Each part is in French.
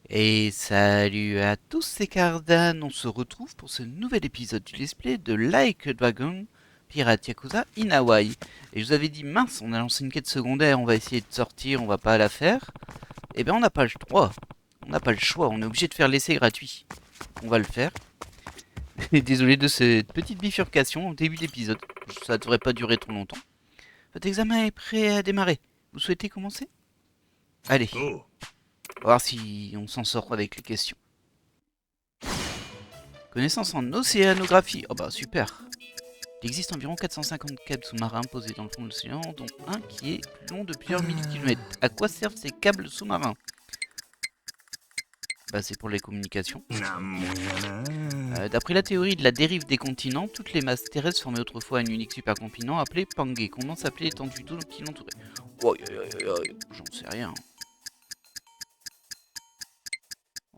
Et salut à tous, c'est Cardan, on se retrouve pour ce nouvel épisode du let's play de Like a Dragon Pirate Yakuza in Hawaii. Et je vous avais dit, mince, on a lancé une quête secondaire, on va essayer de sortir, on va pas la faire. Eh ben on n'a pas le droit, on n'a pas le choix, on est obligé de faire l'essai gratuit. On va le faire. Et désolé de cette petite bifurcation au début d'épisode, ça devrait pas durer trop longtemps. Votre examen est prêt à démarrer, vous souhaitez commencer? Allez, Oh, on va voir si on s'en sort avec les questions. Connaissance en océanographie. Oh bah super. Il existe environ 450 câbles sous-marins posés dans le fond de l'océan, dont un qui est plus long de plusieurs milliers de kilomètres. À quoi servent ces câbles sous-marins? Bah c'est pour les communications. D'après la théorie de la dérive des continents, toutes les masses terrestres formaient autrefois un unique supercontinent appelé Pangaea. Comment s'appelait l'étendue d'eau qui l'entourait? J'en sais rien.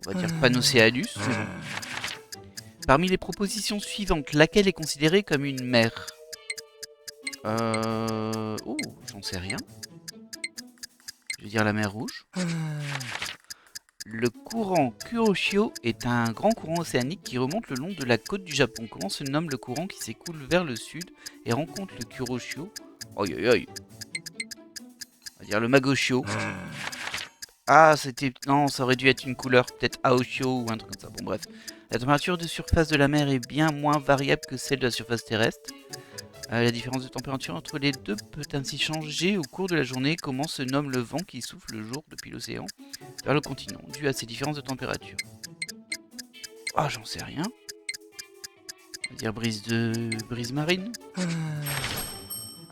On va dire Panocéanus, mais bon. Parmi les propositions suivantes, laquelle est considérée comme une mer? Oh, j'en sais rien. Je vais dire la mer Rouge. Le courant Kuroshio est un grand courant océanique qui remonte le long de la côte du Japon. Comment se nomme le courant qui s'écoule vers le sud et rencontre le Kuroshio? Aïe aïe aïe. On va dire le Magoshio. Ah, c'était... Non, ça aurait dû être une couleur, peut-être Aoshio ou un truc comme ça. Bon, bref. La température de surface de la mer est bien moins variable que celle de la surface terrestre. La différence de température entre les deux peut ainsi changer au cours de la journée. Comment se nomme le vent qui souffle le jour depuis l'océan vers le continent, dû à ces différences de température? Ah, j'en sais rien. On va dire brise marine.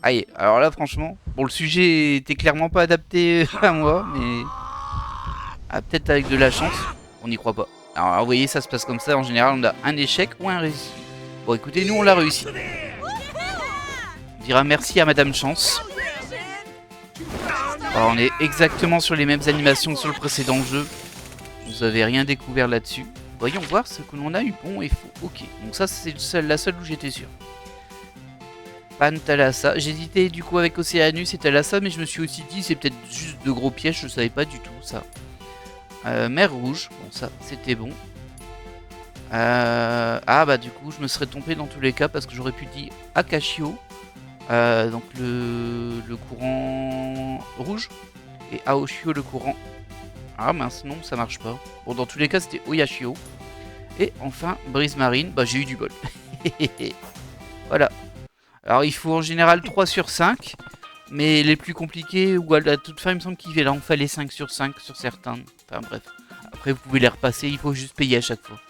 Aïe, alors là, franchement, bon, le sujet était clairement pas adapté à moi, mais peut-être avec de la chance, on n'y croit pas. Alors, vous voyez, ça se passe comme ça. En général, on a un échec ou un réussi. Bon, écoutez, nous, on l'a réussi. On dira merci à Madame Chance. Alors, on est exactement sur les mêmes animations que sur le précédent jeu. Vous avez rien découvert là-dessus. Voyons voir ce que l'on a eu bon et faux. Ok, donc ça c'est la seule où j'étais sûr. Pantalassa. J'hésitais du coup avec Océanus et Thalassa, mais je me suis aussi dit c'est peut-être juste de gros pièges, je savais pas du tout ça. Mer Rouge, bon ça c'était bon. Ah bah du coup je me serais trompé dans tous les cas parce que j'aurais pu dire Akashio. Donc le courant rouge. Et Aoshio le courant. Ah mince, non, ça marche pas. Bon, dans tous les cas, c'était Oyashio. Et enfin, brise marine, bah j'ai eu du bol. Voilà. Alors, il faut en général 3 sur 5. Mais les plus compliqués, ou à la toute fin, il me semble qu'il en fallait 5 sur 5 sur certains. Enfin bref. Après, vous pouvez les repasser, il faut juste payer à chaque fois.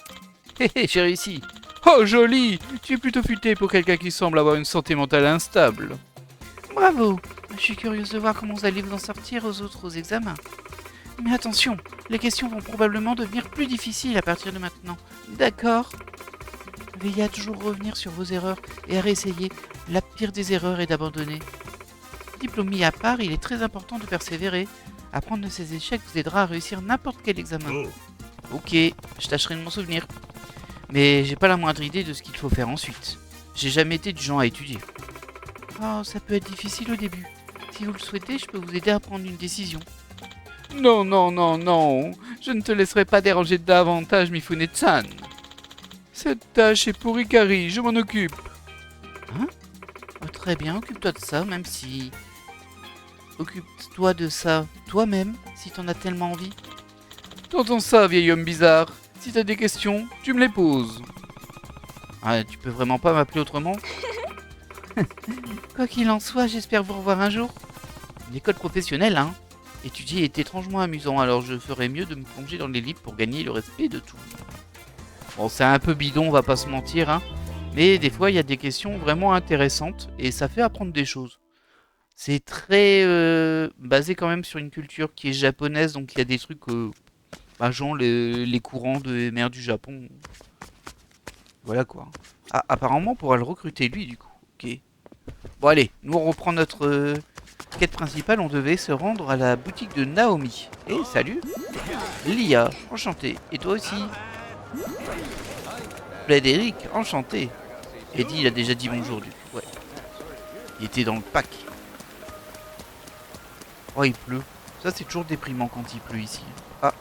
Hé, j'ai réussi. Oh, joli. Tu es plutôt futé pour quelqu'un qui semble avoir une santé mentale instable. Bravo. Je suis curieuse de voir comment vous allez vous en sortir aux autres examens. Mais attention, les questions vont probablement devenir plus difficiles à partir de maintenant. D'accord. Veillez à toujours revenir sur vos erreurs et à réessayer. La pire des erreurs est d'abandonner. Diplôme mis à part, il est très important de persévérer. Apprendre de ses échecs vous aidera à réussir n'importe quel examen. Ok, je tâcherai de m'en souvenir. Mais j'ai pas la moindre idée de ce qu'il faut faire ensuite. J'ai jamais été du genre à étudier. Oh, ça peut être difficile au début. Si vous le souhaitez, je peux vous aider à prendre une décision. Non, non, non, non. Je ne te laisserai pas déranger davantage, Mifune-san. Cette tâche est pour Ikari, je m'en occupe. Hein? Oh, très bien, occupe-toi de ça, même si... Occupe-toi de ça toi-même, si t'en as tellement envie. T'entends ça, vieil homme bizarre? Si t'as des questions, tu me les poses. Ah, tu peux vraiment pas m'appeler autrement? Quoi qu'il en soit, j'espère vous revoir un jour. Une école professionnelle, hein? Étudier est étrangement amusant, alors je ferais mieux de me plonger dans les livres pour gagner le respect de tout. Bon, c'est un peu bidon, on va pas se mentir, hein. Mais des fois, il y a des questions vraiment intéressantes et ça fait apprendre des choses. C'est très basé quand même sur une culture qui est japonaise, donc il y a des trucs, genre les courants de mer du Japon. Voilà quoi. Ah, apparemment, on pourra le recruter lui, du coup. Ok. Bon, allez, nous on reprend notre quête principale. On devait se rendre à la boutique de Naomi. Eh, salut Lia, enchanté. Et toi aussi? Frédéric, enchanté. Eddie, il a déjà dit bonjour, du coup. Ouais. Il était dans le pack. Oh, il pleut. Ça, c'est toujours déprimant quand il pleut ici. Ah,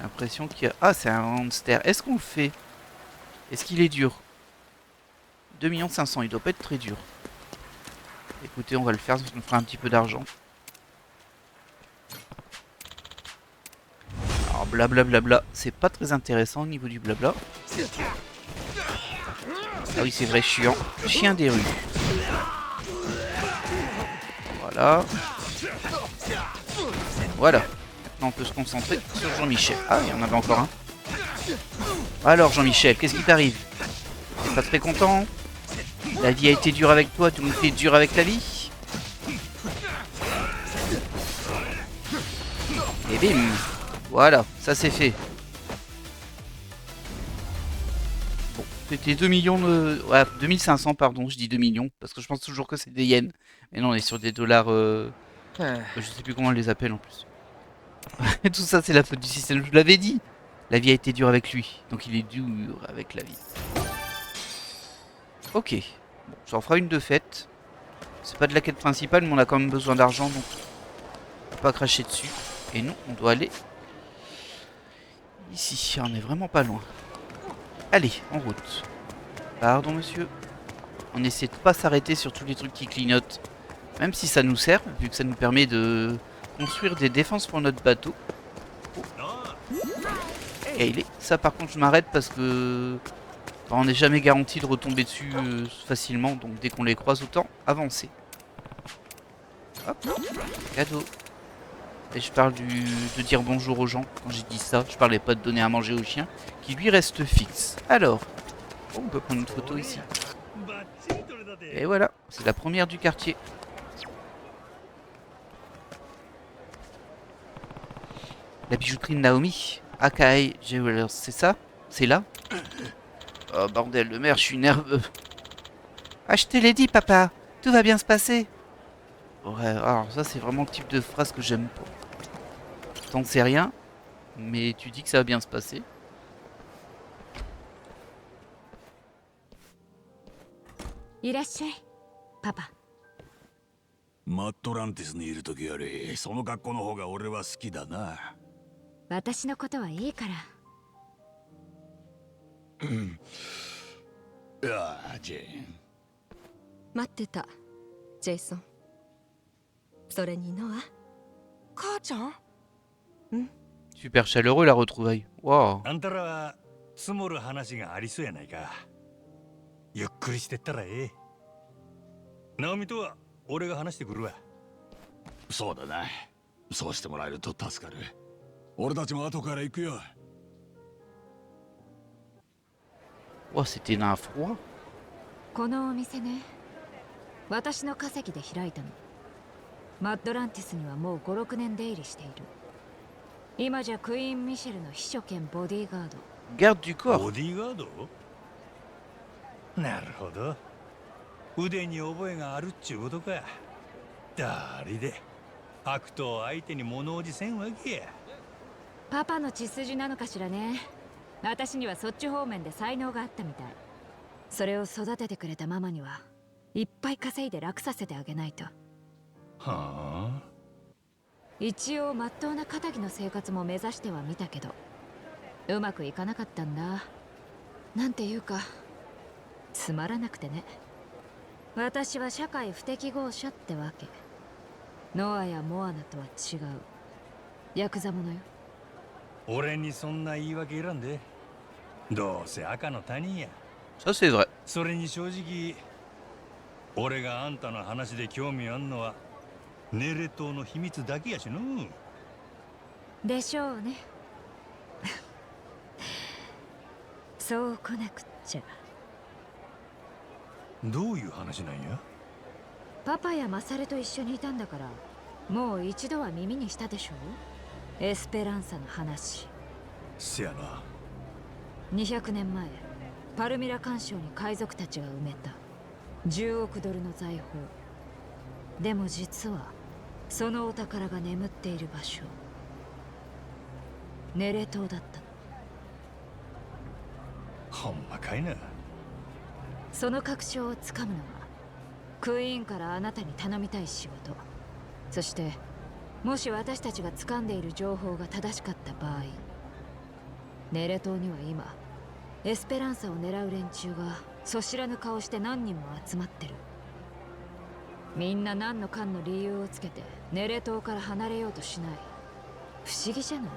J'ai l'impression qu'il y a... Ah, c'est un monster. Est-ce qu'on le fait? Est-ce qu'il est dur? 2 500 000, il doit pas être très dur. Écoutez, on va le faire, ça nous fera un petit peu d'argent. Alors blablabla, c'est pas très intéressant au niveau du blabla. Ah oui, c'est vrai, chiant. Chien des rues. Voilà. Voilà. Maintenant, on peut se concentrer sur Jean-Michel. Ah, il y en avait encore un. Alors, Jean-Michel, qu'est-ce qui t'arrive? T'es pas très content? La vie a été dure avec toi, tout le monde est dur avec la vie. Et bim. Voilà, ça c'est fait. Bon, c'était 2 millions de... Ouais, 2500, pardon, je dis 2 millions, parce que je pense toujours que c'est des yens. Mais non, on est sur des dollars... Je sais plus comment on les appelle en plus. Tout ça, c'est la faute du système, je vous l'avais dit. La vie a été dure avec lui, donc il est dur avec la vie. Ok, bon, ça en fera une de fête. C'est pas de la quête principale, mais on a quand même besoin d'argent, donc on peut pas cracher dessus. Et nous, on doit aller ici, on est vraiment pas loin. Allez, en route. Pardon monsieur. On essaie de pas s'arrêter sur tous les trucs qui clignotent. Même si ça nous sert, vu que ça nous permet de construire des défenses pour notre bateau. Oh. Et il est. Ça par contre je m'arrête parce que on n'est jamais garanti de retomber dessus facilement. Donc dès qu'on les croise, autant avancer. Hop, cadeau. Et je parle de dire bonjour aux gens quand j'ai dit ça. Je parlais pas de donner à manger au chien, qui lui reste fixe. Alors, oh, on peut prendre une photo ici. Et voilà, c'est la première du quartier. La bijouterie de Naomi, Akai Jewelers, c'est ça? C'est là? Oh bordel de merde, je suis nerveux. Ah, je te l'ai dit, papa, tout va bien se passer. Ouais, alors ça, c'est vraiment le type de phrase que j'aime pas. T'en sais rien, mais tu dis que ça va bien se passer. Papa. マットランティスにいる時よりその格好の方が俺は好きだな。私のことはいいから。いや、ジェーン。待ってた、ジェイソン。それにノア。母ちゃん？Super chaleureux la retrouvaille. Waouh. あんたらは積もる話がありそうやないか。ゆっくりしてったらええ。ナオミとは俺が話してくるわ。そうだな。そうしてもらえると助かる。俺たちも後から行くよ。Oh, c'était d'un froid. このお店ね、私の稼ぎで開いたの。マッドランティスにはもう5、6年出入りしている。今じゃクイーン・ミシェルの秘書兼ボディーガード。Garde du corps. ボディーガード？なるほど。腕に覚えがあるっちゅうことか。誰で悪党相手に物おじせんわけや。パパの血筋なのかしらね。私にはそっち方面で才能があったみたい。それを育ててくれたママにはいっぱい稼いで楽させてあげないと。はあ。一応まっとうな仇の生活も目指してはみたけど、うまくいかなかったんだ。なんていうかつまらなくてね。私は社会不適合者ってわけ。ノアやモアナとは違うヤクザ者よ。俺にそんな言い訳いらんで。どうせ赤の他人や。Ça c'est vrai. それに正直俺があんたの話で興味あんのはネレ島の秘密だけやしの。でしょうね。そう来なくっちゃ。どういう話なんや？パパやマサルと一緒にいたんだから、もう一度は耳にしたでしょう。エスペランサの話。せやな。200年前、パルミラ環礁に海賊たちが埋めた10億ドルの財宝。でも実はそのお宝が眠っている場所、ネレ島だったの。ほんまかいな。その確証をつかむのはクイーンからあなたに頼みたい仕事。そしてもし私たちが掴んでいる情報が正しかった場合、ネレ島には今エスペランサを狙う連中がそ知らぬ顔して何人も集まってる。みんな何のかんの理由をつけてネレ島から離れようとしない。不思議じゃない？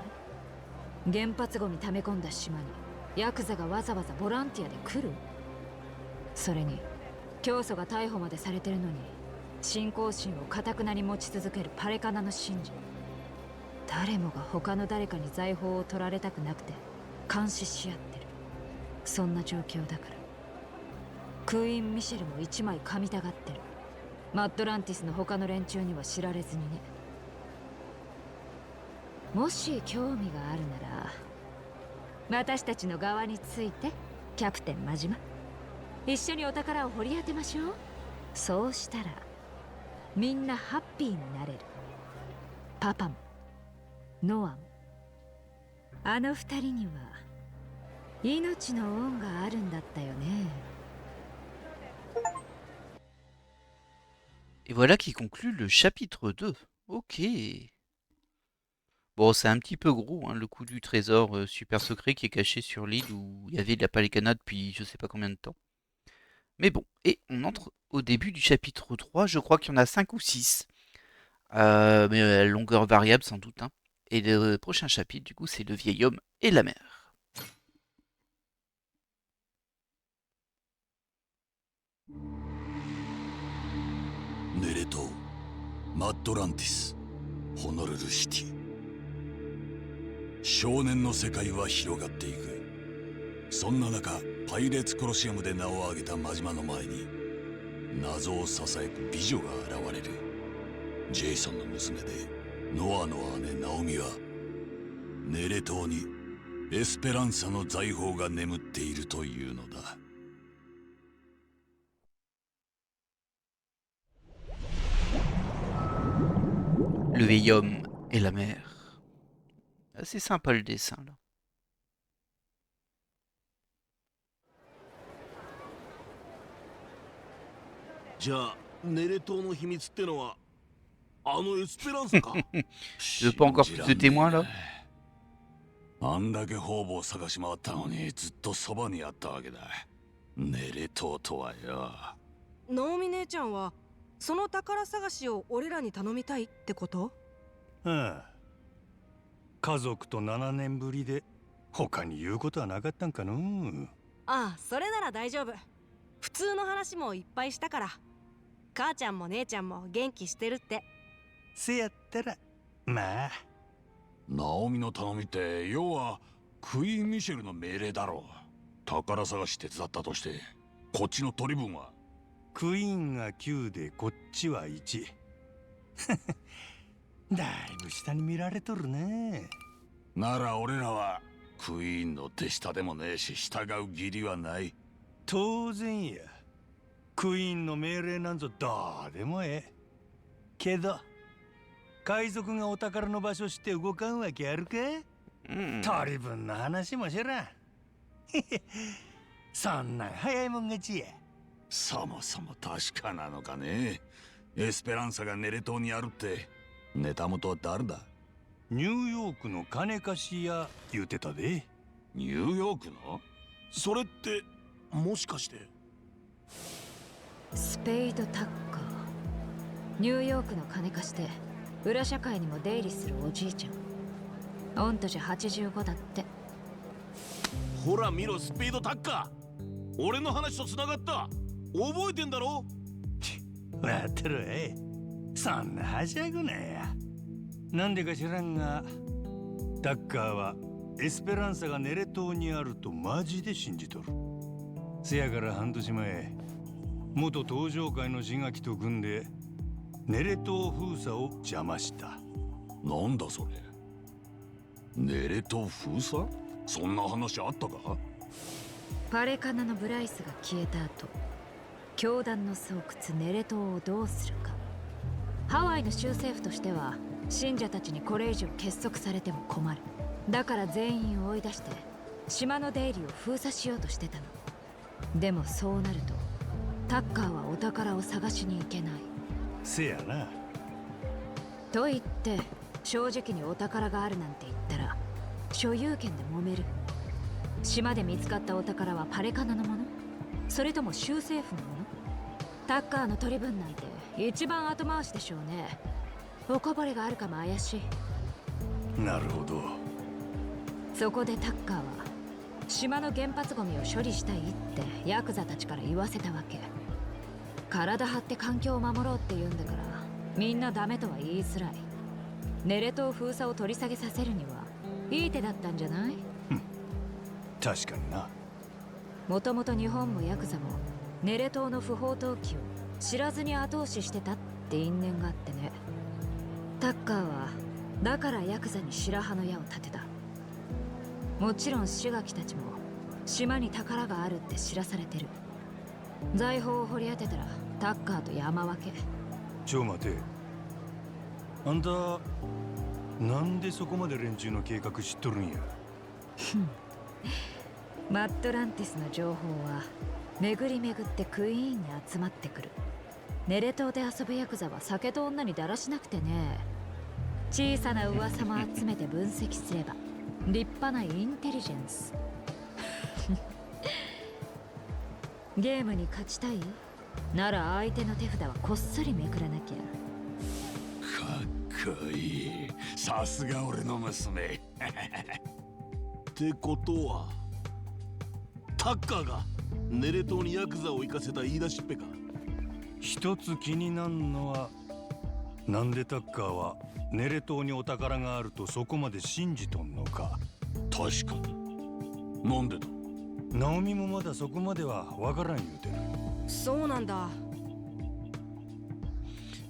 原発ゴミ溜め込んだ島にヤクザがわざわざボランティアで来る？それに教祖が逮捕までされてるのに信仰心を固くなに持ち続けるパレカナの信者。誰もが他の誰かに財宝を取られたくなくて監視し合ってる。そんな状況だからクイーン・ミシェルも一枚噛みたがってる。マッドランティスの他の連中には知られずにね。もし興味があるなら私たちの側について、キャプテン真島。一緒にお宝を掘り当てましょう。そうしたらみんなハッピーになれる。パパもノアも。あの二人には命の恩があるんだったよね。Et voilà qui conclut le chapitre 2. Ok. Bon, c'est un petit peu gros, hein, le coup du trésor super secret qui est caché sur l'île où il y avait de la palécana depuis je sais pas combien de temps. Mais bon, et on entre au début du chapitre 3, je crois qu'il y en a 5 ou 6. Mais à longueur variable sans doute. Hein. Et le prochain chapitre, du coup, c'est le vieil homme et la mer. ネレ島、マッドランティス、ホノルルシティ。少年の世界は広がっていく。そんな中、パイレーツコロシアムで名を挙げた真島の前に謎をささやく美女が現れる。ジェイソンの娘でノアの姉ナオミはネレ島にエスペランサの財宝が眠っているというのだ。Le vieil homme et la mer. Assez sympa le dessin là. じゃあネレ島の秘密ってのはあのエスペランサか。Tu veux pas encore plus de témoins là? あんだけ方々探し回ったのにずっとそばにあったわけだ。ネレ島とはよ。ナオミ姉ちゃんはその宝探しを俺らに頼みたいってこと？ああ、家族と7年ぶりで他に言うことはなかったんかの。ああ、それなら大丈夫。普通の話もいっぱいしたから。母ちゃんも姉ちゃんも元気してるって。せやったらまあ。ナオミの頼みって要はクイーン・ミシェルの命令だろう。宝探し手伝ったとしてこっちの取り分は。クイーンが9でこっちは1。だいぶ下に見られとるね。なら俺らはクイーンの手下でもねえし従う義理はない。当然や。クイーンの命令なんぞどうでもええ。けど海賊がお宝の場所して動かんわけあるか？取り分の話もしらん。そんなん早いもん勝ちや。そもそも確かなのかね。エスペランサがネレ島にあるってネタ元は誰だ？ニューヨークの金貸し屋言うてたで。ニューヨークの？それってもしかしてスペイドタッカー。ニューヨークの金貸して裏社会にも出入りするおじいちゃん。御年85だって。ほら見ろ、スピードタッカー。俺の話と繋がった。覚えてんだろ？わってるえ。そんなはしゃぐなや。なんでか知らんがタッカーはエスペランサがネレ島にあるとマジで信じとる。せやから半年前元登場会の志垣と組んでネレ島封鎖を邪魔した。なんだそれ。ネレ島封鎖？そんな話あったか？パレカナのブライスが消えた後、教団の巣窟ネレ島をどうするか。ハワイの州政府としては信者たちにこれ以上結束されても困る。だから全員を追い出して島の出入りを封鎖しようとしてたの。でもそうなるとタッカーはお宝を探しに行けない。せやな。と言って正直にお宝があるなんて言ったら所有権で揉める。島で見つかったお宝はパレカナのもの？それとも州政府のもの？タッカーの取り分なんて一番後回しでしょうね。おこぼれがあるかも怪しい。なるほど。そこでタッカーは島の原発ゴミを処理したいってヤクザたちから言わせたわけ。体張って環境を守ろうって言うんだからみんなダメとは言いづらい。ネレ島封鎖を取り下げさせるにはいい手だったんじゃない？確かにな。もともと日本もヤクザもネレ島の不法投棄を知らずに後押ししてたって因縁があってね。タッカーはだからヤクザに白羽の矢を立てた。もちろんシュガキたちも島に宝があるって知らされてる。財宝を掘り当てたらタッカーと山分け。ちょ待て。あんたなんでそこまで連中の計画知っとるんや？マットランティスの情報は巡り巡ってクイーンに集まってくる。ネレ島で遊ぶヤクザは酒と女にだらしなくてね。小さな噂も集めて分析すれば立派なインテリジェンス。ゲームに勝ちたいなら相手の手札はこっそりめくらなきゃ。かっこいい。さすが俺の娘。ってことはタッカーがネレ島にヤクザを行かせた言い出しっぺか。一つ気になるのは、なんでタッカーはネレ島にお宝があるとそこまで信じとんのか。確かに。なんでだ？ナオミもまだそこまではわからん言うてる。そうなんだ。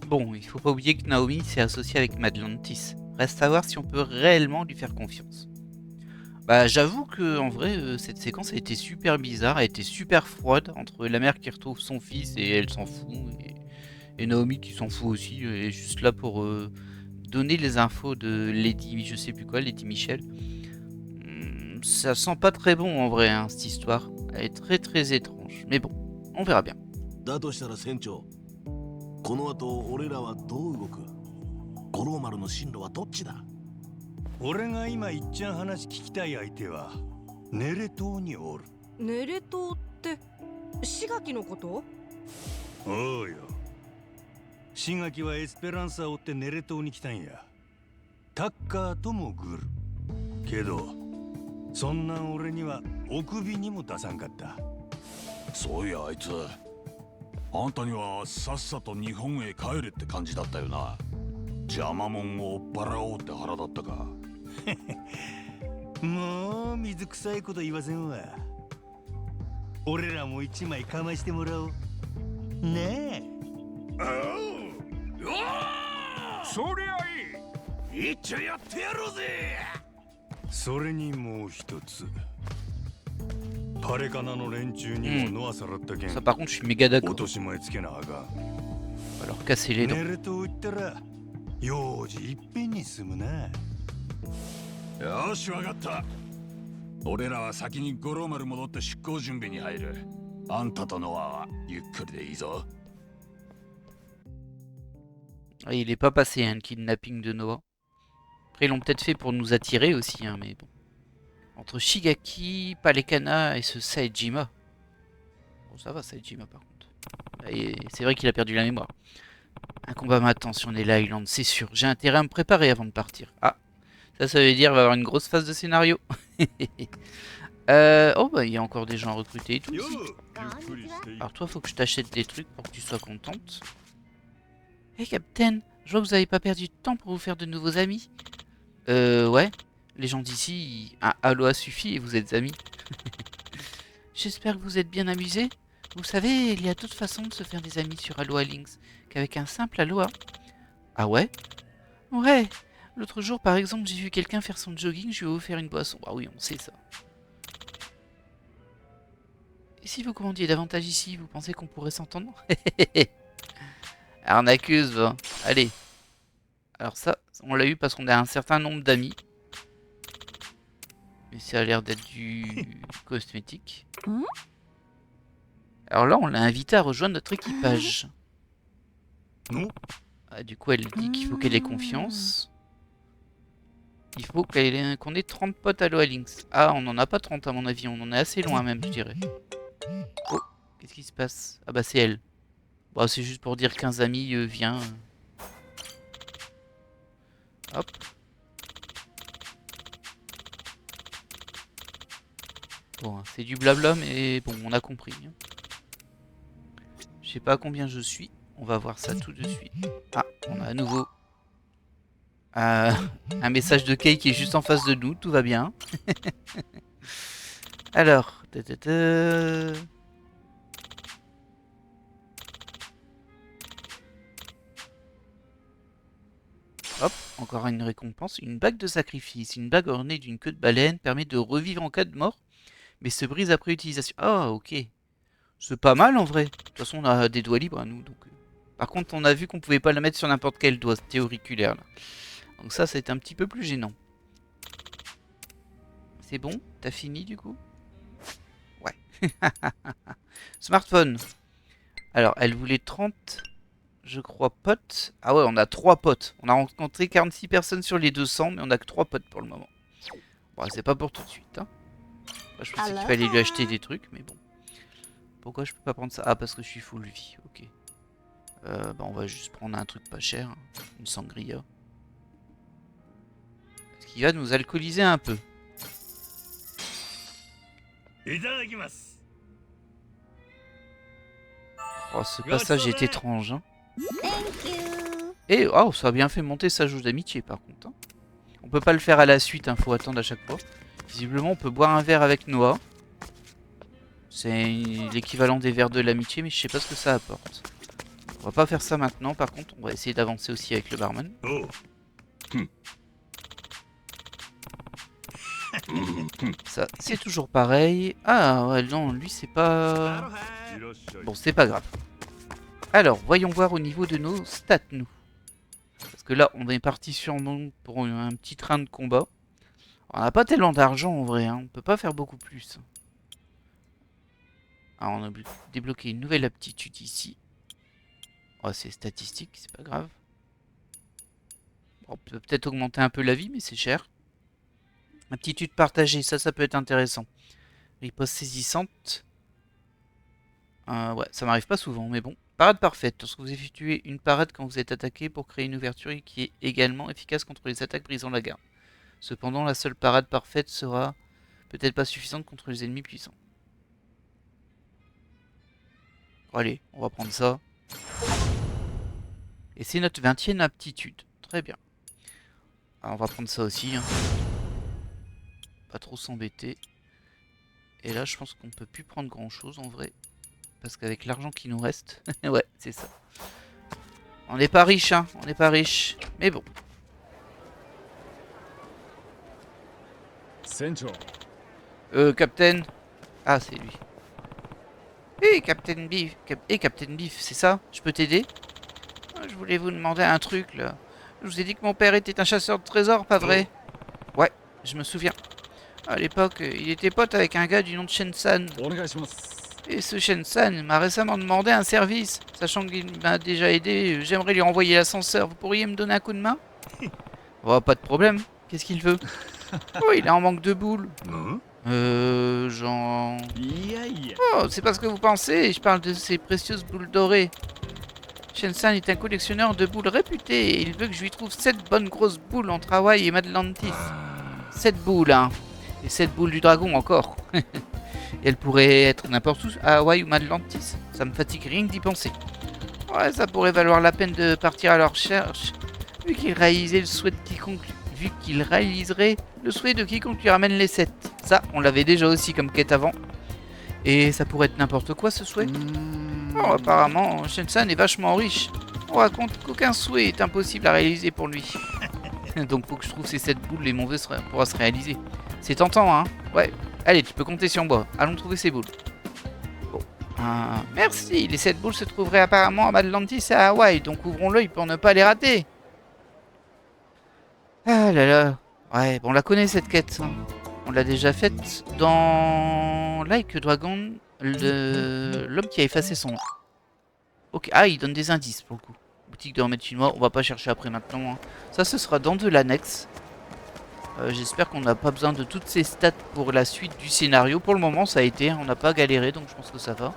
Bon, il faut pas oublier que Naomi s'est associée avec Madlantis. Reste à voir si on peut réellement lui faire confiance. Bah, j'avoue que en vrai, cette séquence a été super bizarre, a été super froide entre la mère qui retrouve son fils et elle s'en fout, et Naomi qui s'en fout aussi, et est juste là pour donner les infos de Lady, je sais plus quoi, Lady Michel. Ça sent pas très bon en vrai, hein, cette histoire. Elle est très très étrange, mais bon, on verra bien. だとしたら船長、この後俺らはどう動く？五郎丸の進路はどっちだ？俺が今いっちゃん話聞きたい相手はネレ島におる。ネレ島ってシガキのこと？おうよ。シガキはエスペランサを追ってネレ島に来たんや。タッカーともグル。けどそんなん俺にはお首にも出さんかった。そういやあいつ、あんたにはさっさと日本へ帰れって感じだったよな。邪魔者を追っ払おうって腹だったか。もう水臭いこと言わせんわ。俺らも一枚かましてもらおう。ねえ。そりゃいい。いっちゃやってやろうぜ。それにもう一つ。パレカナの連中にもノアさらったけん。Ça par contre, je suis méga d'accord. 落とし前つけなあかん。On va leur casser les dents. ネレ島行ったら用事いっぺんに済むな。よし、わかった。俺らは先に五郎丸戻って出航準備に入る。あんたとノアはゆっくりでいいぞ。Ah, il est pas passé, hein, le kidnapping de Noah. Après, ils l'ont peut-être fait pour nous attirer aussi, hein, mais bon. Entre Shigaki, Palekana et ce Saejima. Bon, ça va, Saejima, par contre. Et c'est vrai qu'il a perdu la mémoire. Un combat m'attend sur Nell Island, c'est sûr. J'ai intérêt à me préparer avant de partir. Ah, ça veut dire qu'il va y avoir une grosse phase de scénario. Oh, bah, il y a encore des gens à recruter et tout ici. Alors toi, faut que je t'achète des trucs pour que tu sois contente. Hey, Captain, je vois que vous avez pas perdu de temps pour vous faire de nouveaux amis. Ouais. Les gens d'ici, un aloha suffit et vous êtes amis. J'espère que vous êtes bien amusés. Vous savez, il y a d'autres façons de se faire des amis sur Aloha Links qu'avec un simple aloha. Ah ouais? Ouais. L'autre jour, par exemple, j'ai vu quelqu'un faire son jogging, je lui ai offert une boisson. Ah oui, on sait ça. Et si vous commandiez davantage ici, vous pensez qu'on pourrait s'entendre? Arnaqueuse, va. Allez. Alors ça, on l'a eu parce qu'on a un certain nombre d'amis. Mais ça a l'air d'être du cosmétique. Alors là, on l'a invité à rejoindre notre équipage. Ah, du coup, elle dit qu'il faut qu'elle ait confiance. Il faut qu'on ait 30 potes à Loa Links. Ah, on n'en a pas 30 à mon avis, on en est assez loin même, je dirais. Oh, qu'est-ce qui se passe? Ah bah c'est elle. Bon, c'est juste pour dire 15 amis, viens. Hop. Bon, c'est du blabla, mais bon, on a compris. Je sais pas à combien je suis. On va voir ça tout de suite. Ah, on a à nouveau un message de Kay qui est juste en face de nous. Tout va bien. Alors. Hop, encore une récompense. Une bague de sacrifice. Une bague ornée d'une queue de baleine permet de revivre en cas de mort, mais se brise après utilisation. Ah, ok. C'est pas mal en vrai. De toute façon, on a des doigts libres à nous. Donc... Par contre, on a vu qu'on pouvait pas la mettre sur n'importe quel doigt. C'était auriculaire là. Donc ça, c'est un petit peu plus gênant. C'est bon? T'as fini du coup? Ouais. Smartphone. Alors, elle voulait 30, je crois, potes. Ah ouais, on a 3 potes. On a rencontré 46 personnes sur les 200, mais on a que 3 potes pour le moment. Bon, c'est pas pour tout de suite. Hein. Moi, je pensais qu'il fallait lui acheter des trucs, mais bon. Pourquoi je peux pas prendre ça? Ah, parce que je suis full vie. Ok. Bah, on va juste prendre un truc pas cher. Hein. Une sangria. Ce qui va nous alcooliser un peu. Oh, ce passage est étrange. Hein. Et oh, ça a bien fait monter sa jauge d'amitié par contre. Hein. On peut pas le faire à la suite, hein, faut attendre à chaque fois. Visiblement, on peut boire un verre avec Noah. C'est l'équivalent des verres de l'amitié, mais je sais pas ce que ça apporte. On va pas faire ça maintenant, par contre, on va essayer d'avancer aussi avec le barman. Ça, c'est toujours pareil. Ah ouais, non, lui c'est pas... Bon, c'est pas grave. Alors, voyons voir au niveau de nos stats, nous. Parce que là, on est parti sûrement pour un petit train de combat. On n'a pas tellement d'argent en vrai, hein. On peut pas faire beaucoup plus. Alors, on a débloqué une nouvelle aptitude ici. Oh, c'est statistique, c'est pas grave. Bon, on peut peut-être augmenter un peu la vie, mais c'est cher. Aptitude partagée, ça peut être intéressant. Riposte saisissante. Ouais, ça m'arrive pas souvent, mais bon. Parade parfaite. Lorsque vous effectuez une parade quand vous êtes attaqué pour créer une ouverture qui est également efficace contre les attaques brisant la garde. Cependant, la seule parade parfaite sera peut-être pas suffisante contre les ennemis puissants. Bon, allez, on va prendre ça. Et c'est notre 20e aptitude. Très bien. Alors, on va prendre ça aussi. Hein. Pas trop s'embêter. Et là, je pense qu'on peut plus prendre grand chose en vrai. Parce qu'avec l'argent qui nous reste... ouais, c'est ça. On n'est pas riche, hein. On n'est pas riche. Mais bon. Captain. Ah, c'est lui. Hé, Captain Beef. Captain Beef, c'est ça? Je peux t'aider? Je voulais vous demander un truc, là. Je vous ai dit que mon père était un chasseur de trésors, pas vrai? Ouais, je me souviens. À l'époque, il était pote avec un gars du nom de Shen-san. Et ce Shen-san m'a récemment demandé un service. Sachant qu'il m'a déjà aidé, j'aimerais lui renvoyer l'ascenseur. Vous pourriez me donner un coup de main? Oh, pas de problème. Qu'est-ce qu'il veut? Oh, il est en manque de boules. Genre... Oh, c'est pas ce que vous pensez. Je parle de ces précieuses boules dorées. Shen-san est un collectionneur de boules réputé. Et il veut que je lui trouve 7 bonnes grosses boules entre Hawaï et Madlantis. 7 boules, hein. Et 7 boules du dragon encore. Et elle pourrait être n'importe où, à Hawaï ou Madlantis. Ça me fatigue rien que d'y penser. Ouais, ça pourrait valoir la peine de partir à leur recherche. Vu qu'il réaliserait le souhait de quiconque lui ramène les 7. Ça, on l'avait déjà aussi comme quête avant. Et ça pourrait être n'importe quoi ce souhait. Oh, apparemment, Shen-san est vachement riche. On raconte qu'aucun souhait est impossible à réaliser pour lui. Donc faut que je trouve ces 7 boules et mon vœu pourra se réaliser. C'est tentant, hein? Ouais. Allez, tu peux compter sur moi. Allons trouver ces boules. Bon. Merci. Les 7 boules se trouveraient apparemment à Madlantis et à Hawaï. Donc ouvrons l'œil pour ne pas les rater. Ah là là. Ouais, bon, on la connaît cette quête. Hein. On l'a déjà faite dans Like Dragon, l'homme qui a effacé son nom. Ok, ah, il donne des indices pour le coup. Boutique de remèdes chinois, on va pas chercher après maintenant. Hein. Ça, ce sera dans de l'annexe. J'espère qu'on n'a pas besoin de toutes ces stats pour la suite du scénario. Pour le moment, ça a été, hein, on n'a pas galéré, donc je pense que ça va.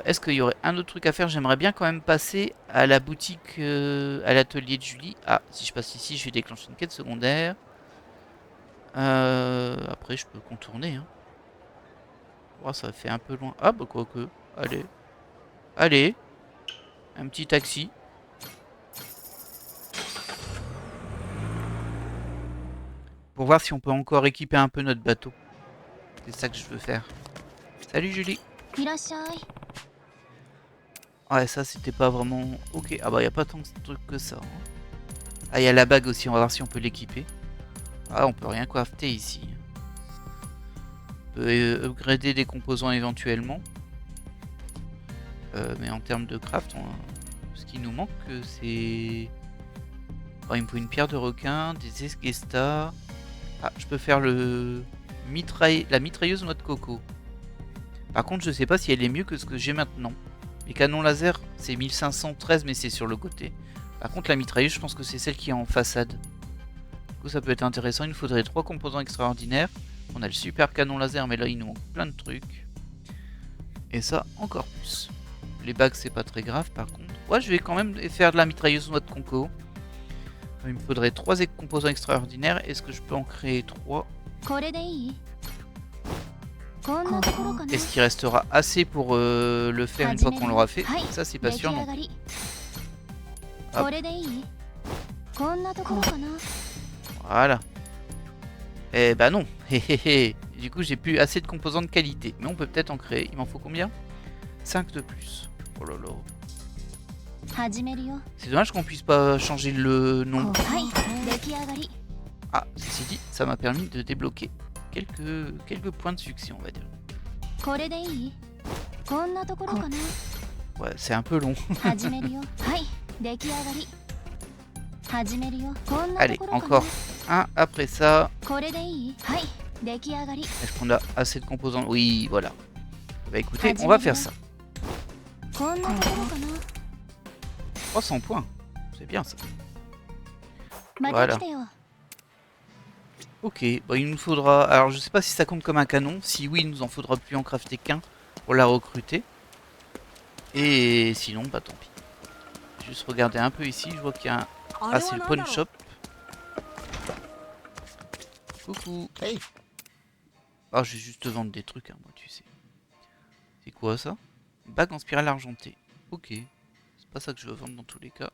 Est-ce qu'il y aurait un autre truc à faire? J'aimerais bien quand même passer à la boutique, à l'atelier de Julie. Ah, si je passe ici, je vais déclencher une quête secondaire. Après, je peux contourner. Hein. Oh, ça fait un peu loin. Ah, bah quoique. Allez. Allez. Un petit taxi. Pour voir si on peut encore équiper un peu notre bateau. C'est ça que je veux faire. Salut Julie. Ouais, ça c'était pas vraiment... Ok, ah bah y a pas tant de trucs que ça. Hein. Ah, y a la bague aussi, on va voir si on peut l'équiper. Ah, on peut rien crafter ici. On peut upgrader des composants éventuellement. Mais en termes de craft, ce qui nous manque, c'est... Oh, il me faut une pierre de requin, des esguestas... Ah, je peux faire la mitrailleuse noix de coco. Par contre, je sais pas si elle est mieux que ce que j'ai maintenant. Les canons laser, c'est 1513, mais c'est sur le côté. Par contre, la mitrailleuse, je pense que c'est celle qui est en façade. Du coup, ça peut être intéressant. Il nous faudrait 3 composants extraordinaires. On a le super canon laser, mais là, il nous manque plein de trucs. Et ça, encore plus. Les bagues, c'est pas très grave, par contre. Ouais, je vais quand même faire de la mitrailleuse noix de coco. Il me faudrait 3 composants extraordinaires. Est-ce que je peux en créer 3? Est-ce qu'il restera assez pour le faire une fois qu'on l'aura fait? Ça, c'est pas sûr non plus. Hop. Voilà. Eh bah non. Du coup, j'ai plus assez de composants de qualité. Mais on peut peut-être en créer. Il m'en faut combien? 5 de plus. Oh là là. C'est dommage qu'on puisse pas changer le nom. Ah, ceci dit, ça m'a permis de débloquer quelques points de succès, on va dire. Ouais, c'est un peu long. Allez, encore un après ça. Est-ce qu'on a assez de composants? Oui, voilà. Bah écoutez, on va faire ça. 300 points. C'est bien ça. Voilà. Ok, bah il nous faudra... Alors je sais pas si ça compte comme un canon. Si oui, il nous en faudra plus en crafter qu'un pour la recruter. Et sinon, bah tant pis. Juste regarder un peu ici. Je vois qu'il y a un... Ah, c'est le pawn shop. Coucou. Hey. Ah, je vais juste te vendre des trucs, hein, moi, tu sais. C'est quoi ça? Une bague en spirale argentée. Ok. C'est pas ça que je veux vendre dans tous les cas.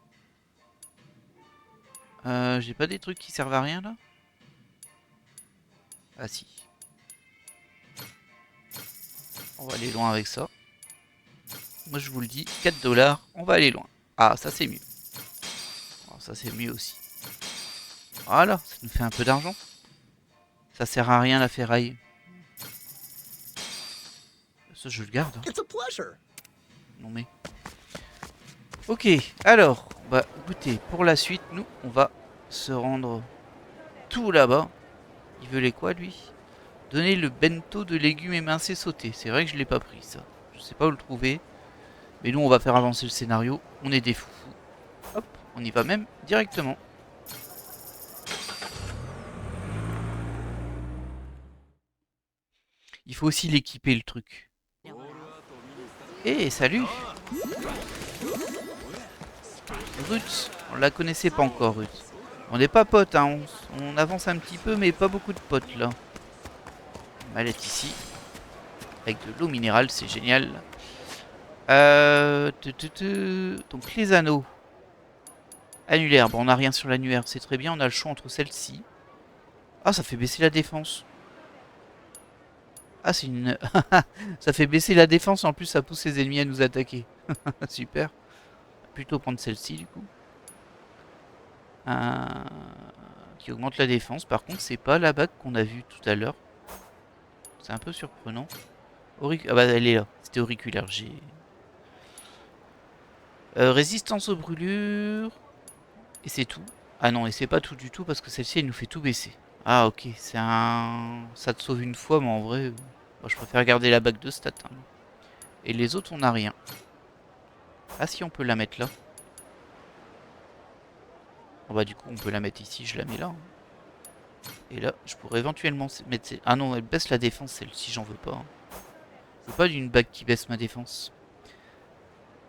J'ai pas des trucs qui servent à rien là? Ah si. On va aller loin avec ça. Moi je vous le dis, 4 $, on va aller loin. Ah, ça c'est mieux. Oh, ça c'est mieux aussi. Voilà, ça nous fait un peu d'argent. Ça sert à rien la ferraille. Ça je le garde. Hein. Non mais... Ok, alors, bah écoutez, pour la suite, nous, on va se rendre tout là-bas. Il veut les quoi, lui? Donner le bento de légumes émincés sautés. C'est vrai que je l'ai pas pris, ça. Je sais pas où le trouver. Mais nous, on va faire avancer le scénario. On est des fous. Hop, on y va même directement. Il faut aussi l'équiper, le truc. Eh, salut! Ruth, on la connaissait pas encore, Ruth. On n'est pas potes, hein. On avance un petit peu, mais pas beaucoup de potes là. Mallette ici. Avec de l'eau minérale, c'est génial. Donc les anneaux. Annulaire. Bon, on n'a rien sur l'annulaire, c'est très bien. On a le choix entre celle-ci. Ah, ça fait baisser la défense. Ah, c'est une... ça fait baisser la défense, en plus ça pousse les ennemis à nous attaquer. Super. Plutôt prendre celle-ci du coup. Qui augmente la défense. Par contre, c'est pas la bague qu'on a vue tout à l'heure. C'est un peu surprenant. Ah bah elle est là. C'était auriculaire. J'ai... résistance aux brûlures. Et c'est tout. Ah non, et c'est pas tout du tout parce que celle-ci elle nous fait tout baisser. Ah ok, c'est un... Ça te sauve une fois, mais en vrai... Moi, je préfère garder la bague de stats. Hein. Et les autres, on n'a rien. Ah si, on peut la mettre là. Oh bah du coup, on peut la mettre ici, je la mets là. Hein. Et là, je pourrais éventuellement mettre... Ah non, elle baisse la défense, celle-ci, j'en veux pas. Hein. Je veux pas d'une bague qui baisse ma défense.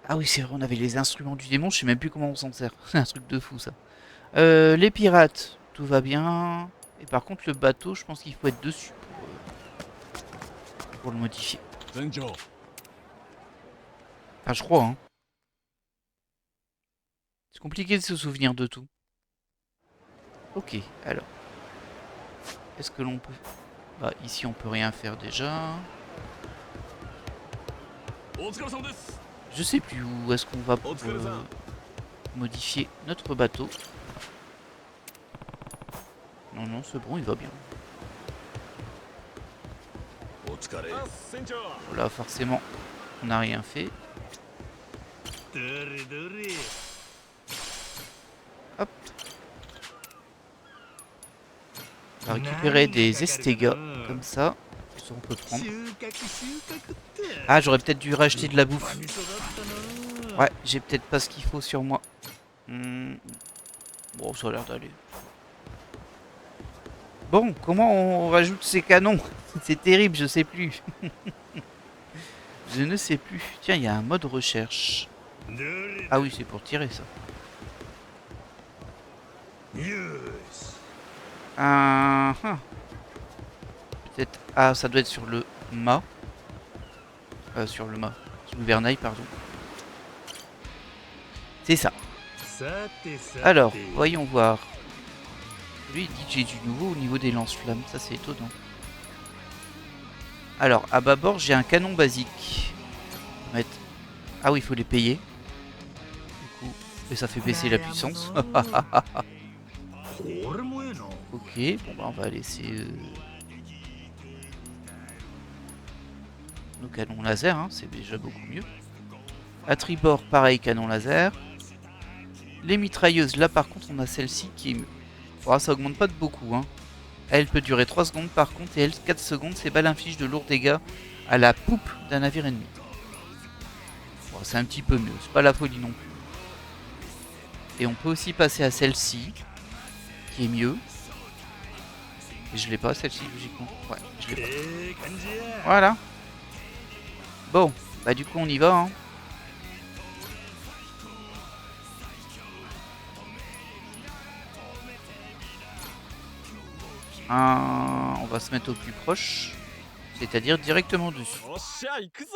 Ah oui, c'est vrai, on avait les instruments du démon, je sais même plus comment on s'en sert. C'est un truc de fou, ça. Les pirates, tout va bien. Et par contre, le bateau, je pense qu'il faut être dessus pour le modifier. 船長 Enfin, je crois, hein. C'est compliqué de se souvenir de tout. Ok, alors. Est-ce que l'on peut... Bah, ici, on peut rien faire déjà. お疲れ様です Je sais plus où est-ce qu'on va pour modifier notre bateau. Non, non, c'est bon, il va bien. お疲れ 船長 Voilà, forcément, on n'a rien fait. どれどれ Hop. On va récupérer des estégas, comme ça. Ça, on peut prendre. 収穫収穫って Ah, j'aurais peut-être dû racheter de la bouffe. 味噌だったな Ouais, j'ai peut-être pas ce qu'il faut sur moi. Bon, ça a l'air d'aller. Bon, comment on rajoute ces canons? C'est terrible, je sais plus. Je ne sais plus. Tiens, il y a un mode recherche. どれ Ah oui, c'est pour tirer ça. よし Ah, peut-être... Ah, ça doit être sur le mât. Sur le mât. Sur le gouvernail, pardon. C'est ça. さてさて Alors, voyons voir. Lui, il dit que j'ai du nouveau au niveau des lance-flammes. Ça, c'est étonnant. Alors, à bâbord, j'ai un canon basique. On va mettre- Ah oui, il faut les payer. Du coup, et ça fait baisser la puissance. これもええな Ok, bon bah on va laisser nos canons laser, hein, c'est déjà beaucoup mieux. À tribord, pareil, canon laser. Les mitrailleuses, là par contre, on a celle-ci qui est mieux. Oh, ça augmente pas de beaucoup, hein. Elle peut durer 3 secondes par contre, et elle, 4 secondes, ces balles infligent de lourds dégâts à la poupe d'un navire ennemi. Bon, c'est un petit peu mieux, c'est pas la folie non plus. Et on peut aussi passer à celle-ci, qui est mieux. Et je l'ai pas celle-ci logiquement. Ouais, je l'ai pas. ええ感じや Voilà. Bon, bah du coup on y va. Hein. On va se mettre au plus proche, c'est-à-dire directement dessus. おっしゃ行くぞ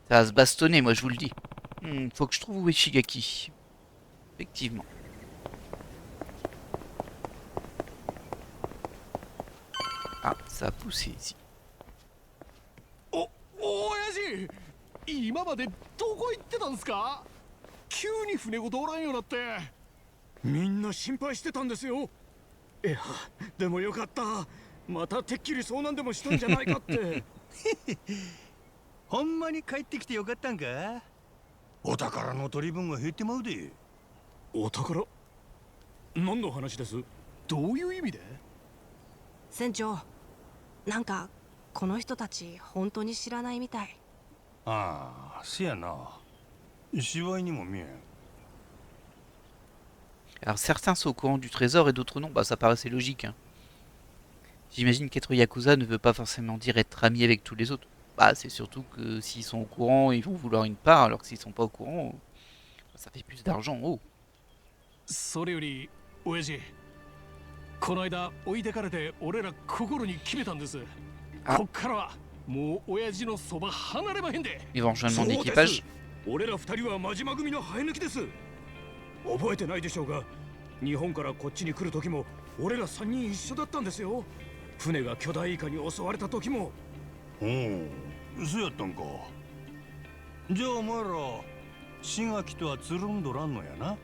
Ça va se bastonner, moi je vous le dis. Faut que je trouve où est Shigaki. Effectivement. Ah, ça a poussé ici. お親父今までどこ行ってたんすか急に船ごとおらんようになってみんな心配してたんですよいやでもよかったまたてっきり遭難でもしたんじゃないかってほんまに帰ってきてよかったんかお宝の取り分が減ってまうでお宝何の話ですどういう意味で船長なんかこの人たち本当に知らないみたいああせやな芝居にも見えん Alors certains sont au courant du trésor et d'autres non, bah ça paraissait logique. Hein. J'imagine qu'être Yakuza ne veut pas forcément dire être ami avec tous les autres. Bah c'est surtout que s'ils sont au courant, ils vont vouloir une part, alors que s'ils sont pas au courant, ça fait plus d'argent. Oh. それより親父この間置いてかれて俺ら心に決めたんですあこっからはもう親父のそば離れまへんで Éventuellement d'équipage. 俺ら二人は真島組の生え抜きです覚えてないでしょうが日本からこっちに来る時も俺ら三人一緒だったんですよ船が巨大イカに襲われた時もおおそうやったんかじゃあお前ら志垣とはつるんどらんのやな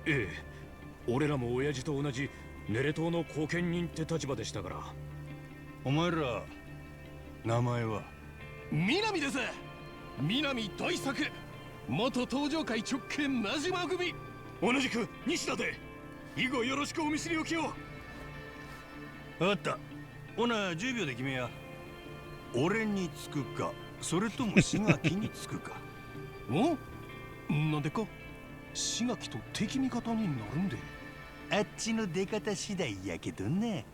ええ俺らも親父と同じネレ島の後見人って立場でしたからお前ら名前は南です南大作元登場会直系名島組同じく西田で以後よろしくお見知りおきを分かったほな10秒で決めや俺につくかそれとも志垣につくかおなんでか志垣と敵味方になるんで。あっちの出方次第やけどね。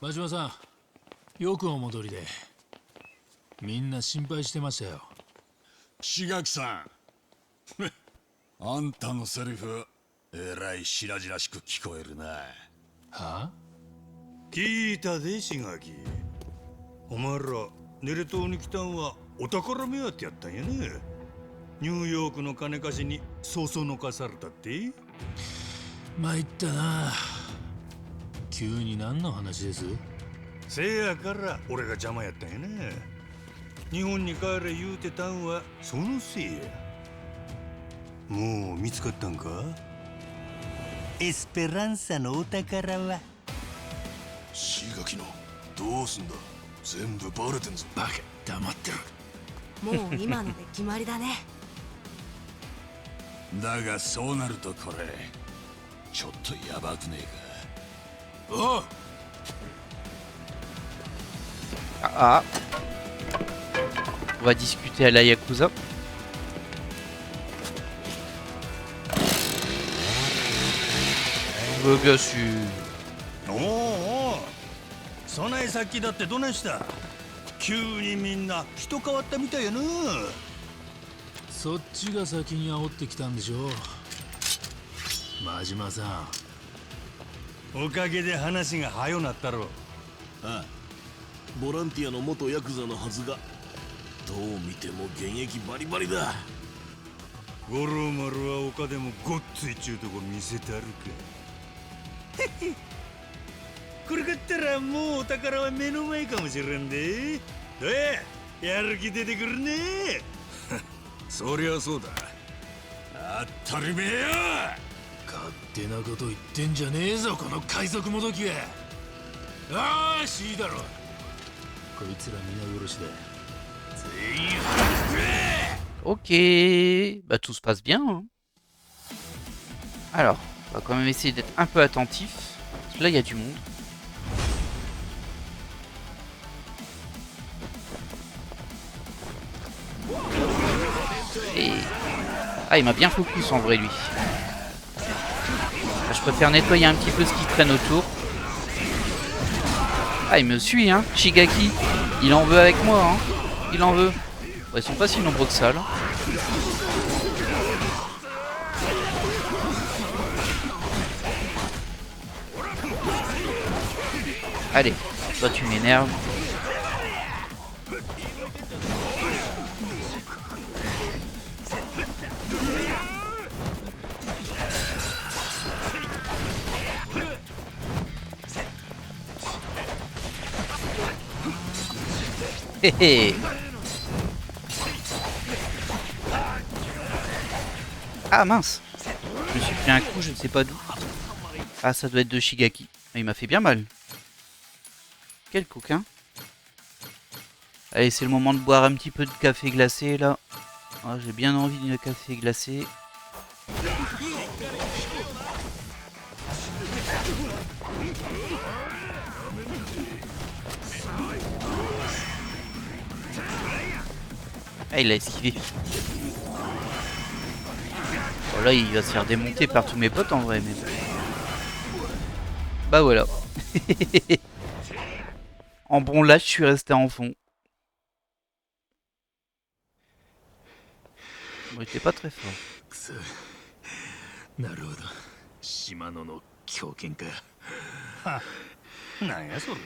真島さん、よくお戻りで。みんな心配してましたよ。志垣さんあんたのセリフえらい白々しく聞こえるな。はあ？聞いたで志垣。お前らネレ島に来たんはお宝目当てやったんやね。ニューヨークの金貸しにそそのかされたって。参ったな。急に何の話です？せやから俺が邪魔やったんやね。日本に帰れ言うてたんはそのせいや。もう見つかったんか？エスペランサのお宝は。志垣のどうすんだ、全部バレてんぞ。バカ、黙ってろ。もう今ので決まりだね。だがそうなるとこれちょっとヤバくねえか。おう。Ah, on va discuter à la Yakuza. Bien sûr. おお、そないさっきだってどないした？急にみんな人変わったみたいやな。そっちが先に煽ってきたんでしょ。真島さおかげで話が早なったろ。ああ、ボランティアの元ヤクザのはずが、どう見ても現役バリバリだ。五郎丸は丘でもごっついちゅうとこ見せたるか。これ買ったらもうお宝は目の前かもしれんで。どや、やる気出てくるね。そりゃそうだ、当たり前や。勝手なこと言ってんじゃねえぞ、この海賊もどきは。よし、いいだろう。こいつら皆殺しだ。全員腹くれ。 Ok, bah tout se passe bien. Hein. Alors, on va quand même essayer d'être un peu attentif. Parce que là, il y a du monde. Et... Ah, il m'a bien focus en vrai, lui. Ah, je préfère nettoyer un petit peu ce qui traîne autour. Ah, il me suit, hein, Shigaki. Il en veut avec moi, hein. Il en veut. Bon, ils sont pas si nombreux que ça, là. Allez, toi tu m'énerves. Hé hé. Ah mince, je me suis pris un coup, je ne sais pas d'où. Ah, ça doit être de Shigaki. Il m'a fait bien mal. Quel coquin. Allez, c'est le moment de boire un petit peu de café glacé là. Ah, j'ai bien envie d'un café glacé. Ah, il a esquivé. Oh, là, il va se faire démonter par tous mes potes en vrai, mais... Bah voilà. En bon là, je suis resté en fond. Bon, il était pas très fort. なるほど。島野の狂犬か。は、なんやそれ。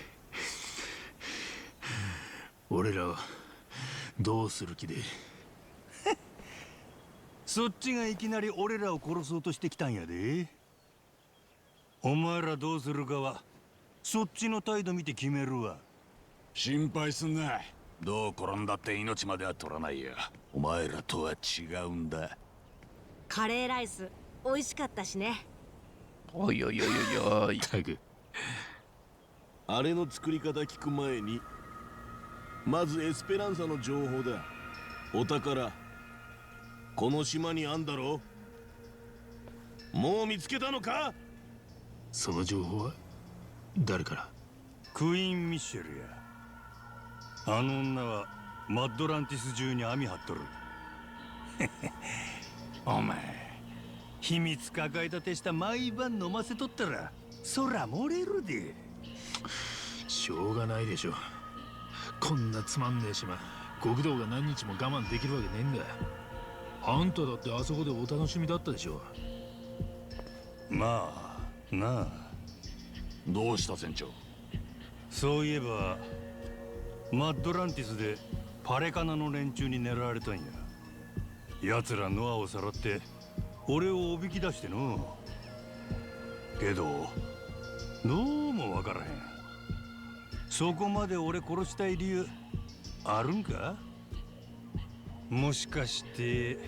俺らはどうする気で？そっちがいきなり俺らを殺そうとしてきたんやで。お前らどうするかはそっちの態度見て決めるわ。心配すんな、どう転んだって命までは取らないよ。お前らとは違うんだ。カレーライス美味しかったしね。おいおいおいおいおい。タグ。あれの作り方聞く前に、まずエスペランサの情報だ。お宝この島にあんだろ。もう見つけたのか？その情報は誰から？クイーン・ミッシェルや。あの女はマッドランティス中に網張っとる。お前秘密抱えた手した毎晩飲ませとったら空漏れるで。しょうがないでしょ。こんなつまんねえ島極道が何日も我慢できるわけねえんだ。あんただってあそこでお楽しみだったでしょ。まあなあ。どうした船長？そういえばマッドランティスでパレカナの連中に狙われたんや。奴らノアをさらって俺をおびき出しての。けどどうもわからへん。そこまで俺殺したい理由あるんか？もしかして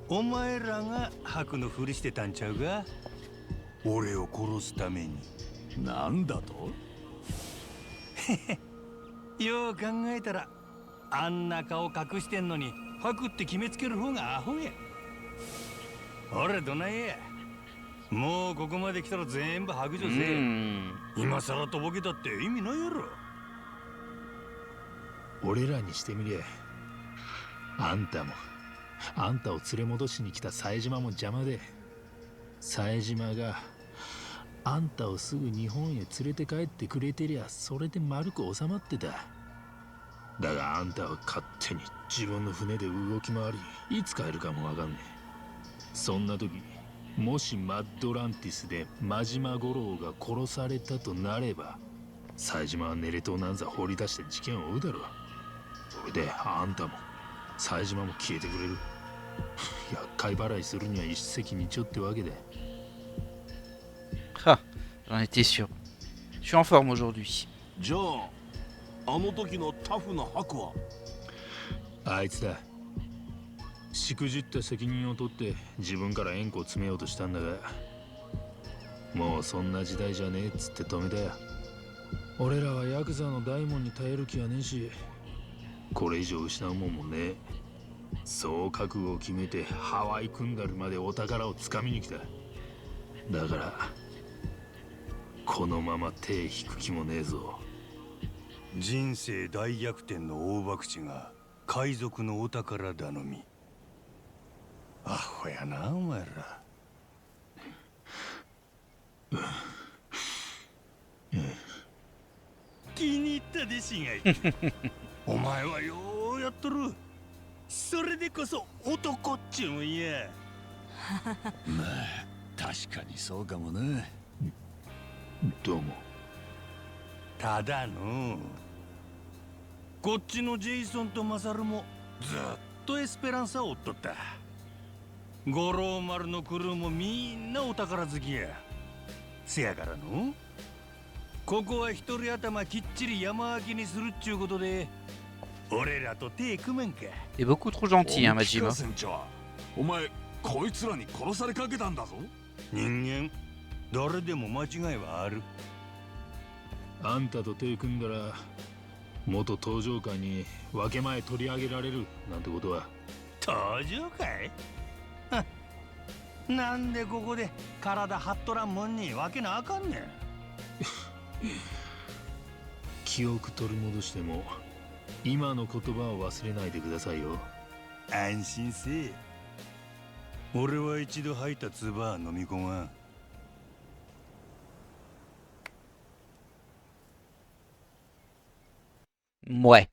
お前らが白のふりしてたんちゃうか？俺を殺すために。なんだと？よう考えたらあんな顔隠してんのに白って決めつける方がアホや。俺どないや。もうここまで来たら全部白状せえ。今さらとぼけたって意味ないやろ。俺らにしてみりゃあんたもあんたを連れ戻しに来た冴島も邪魔で、冴島があんたをすぐ日本へ連れて帰ってくれてりゃそれで丸く収まってた。だがあんたは勝手に自分の船で動き回り、いつ帰るかもわかんねえ。そんな時もしマッドランティスで真島五郎が殺されたとなれば、冴島はネレ島なんざ放り出して事件を追うだろう。それであんたも冴島も消えてくれる。厄介払いするには一石二鳥ってわけで。Ah, j'en étais sûr. Je suis en forme aujourd'hui. じゃああの時のタフな白は？あいつだ。しくじった責任を取って自分から縁故を詰めようとしたんだが、もうそんな時代じゃねえっつって止めたよ。俺らはヤクザの大門に耐える気はねえし、これ以上失うもんもねえ。そう覚悟を決めてハワイクンダルまでお宝をつかみに来た。だからこのまま手引く気もねえぞ。人生大逆転の大博打が海賊のお宝頼み。アホやなお前ら。気に入った弟子がいてお前はようやっとる。それでこそ男っちゅうんや。まあ確かにそうかもな。どうも。ただのこっちのジェイソンとマサルもずっとエスペランサを追っとった。五郎丸のクルーもみんなお宝好きや。せやからのここは一人頭きっちり山分けにするっちゅうことで俺らと手組めんか。Il est beaucoup trop gentil, hein, Majima. 船長、お前こいつらに殺されかけたんだぞ。人間誰でも間違いはある。あんたと手組んだら元登場官に分け前取り上げられるなんてことは。登場会なんでここで体張っとらんもんに分けなあかんねん。記憶取り戻しても今の言葉を忘れないでくださいよ。安心せえ。俺は一度吐いた唾は飲み込まん。Ouais.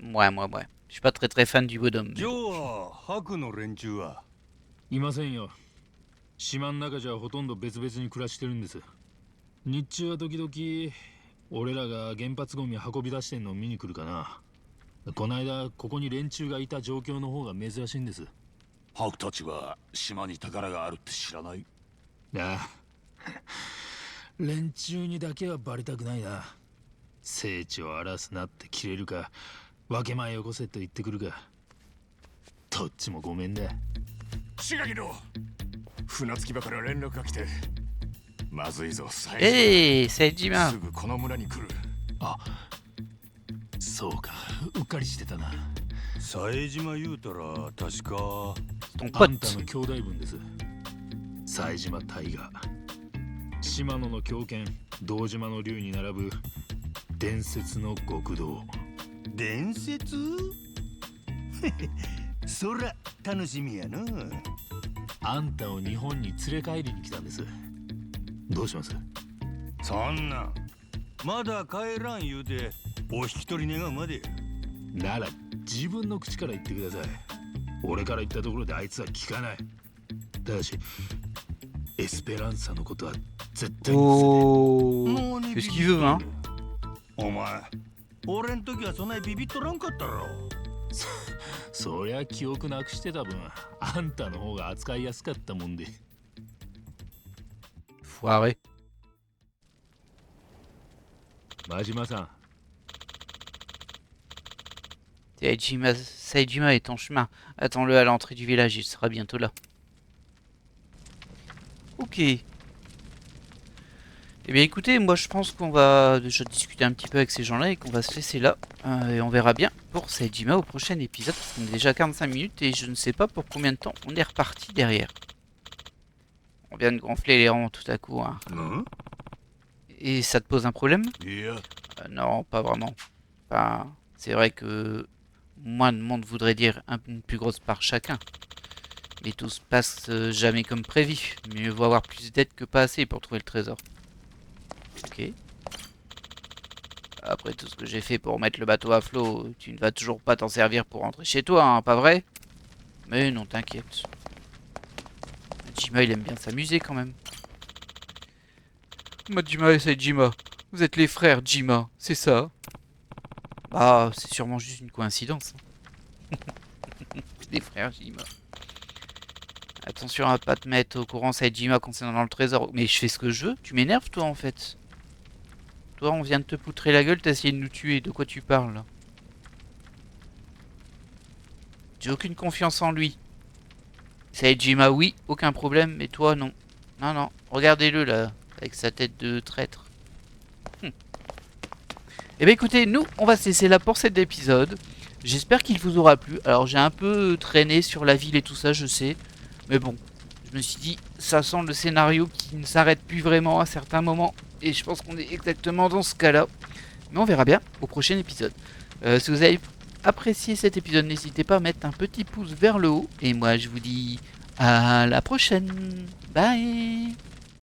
Ouais. Je suis pas très fan du bonhomme. 今日は白の連中はいませんよ。島の中じゃほとんど別々に暮らしてるんです。日中は時々俺らが原発ゴミ運び出してんのを見に来るかな。こないだここに連中がいた状況の方が珍しいんです。白たちは島に宝があるって知らない？ああ連中にだけはバレたくないな。聖地を荒らすなって切れるか、分け前よこせと言ってくるか、どっちもごめんだ。志垣の船着き場から連絡が来て、まずいぞ冴島。Sajima. すぐこの村に来る。あ、そうか、うっかりしてたな。冴島言うたら確か Ton あんた pote. の兄弟分です。冴島大河、島野の狂犬堂島の竜に並ぶ伝説の極道。伝説そら楽しみやの。あんたを日本に連れ帰りに来たんです。どうします？そんなまだ帰らん言うてお引き取り願うまでや。なら自分の口から言ってください。俺から言ったところであいつは聞かない。ただしエスペランサのことは絶対に。Oh. もうね Qu'est-ce qu'il veut, hein? お前俺ん時はそんなにビビっとらんかったろ。そりゃ記憶なくしてた分あんたの方が扱いやすかったもんで。Foiré. 真島さん、 Saejima est en chemin. Attends-le à l'entrée du village, il sera bientôt là. Ok. Eh bien écoutez, moi je pense qu'on va déjà discuter un petit peu avec ces gens-là et qu'on va se laisser là. Et on verra bien pour Saejima au prochain épisode. Parce qu'on est déjà à 45 minutes et je ne sais pas pour combien de temps on est reparti derrière. On vient de gonfler les rangs tout à coup. Hein. Et ça te pose un problème? いや Non, pas vraiment. Enfin, c'est vrai que moins de monde voudrait dire une plus grosse part chacun. Mais tout se passe jamais comme prévu. Mieux vaut avoir plus d'aide que pas assez pour trouver le trésor. Ok. Après tout ce que j'ai fait pour remettre le bateau à flot, tu ne vas toujours pas t'en servir pour rentrer chez toi, hein, pas vrai? Mais non, t'inquiète. Majima, il aime bien s'amuser quand même. Majima et Saejima, vous êtes les frères Jima, c'est ça? Ah, c'est sûrement juste une coïncidence. Les frères Jima. Attention à pas te mettre au courant, Saejima, concernant le trésor. Mais je fais ce que je veux, tu m'énerves toi en fait. Toi, on vient de te poutrer la gueule, t'as essayé de nous tuer. De quoi tu parles là? J'ai aucune confiance en lui. Saejima, oui, aucun problème, mais toi, non. Non, non, regardez-le là, avec sa tête de traître. Eh bien écoutez, nous, on va se laisser là pour cet épisode. J'espère qu'il vous aura plu. Alors, j'ai un peu traîné sur la ville et tout ça, je sais. Mais bon, je me suis dit, ça sent le scénario qui ne s'arrête plus vraiment à certains moments. Et je pense qu'on est exactement dans ce cas-là. Mais on verra bien au prochain épisode. Si vous avez apprécié cet épisode, n'hésitez pas à mettre un petit pouce vers le haut. Et moi, je vous dis à la prochaine. Bye.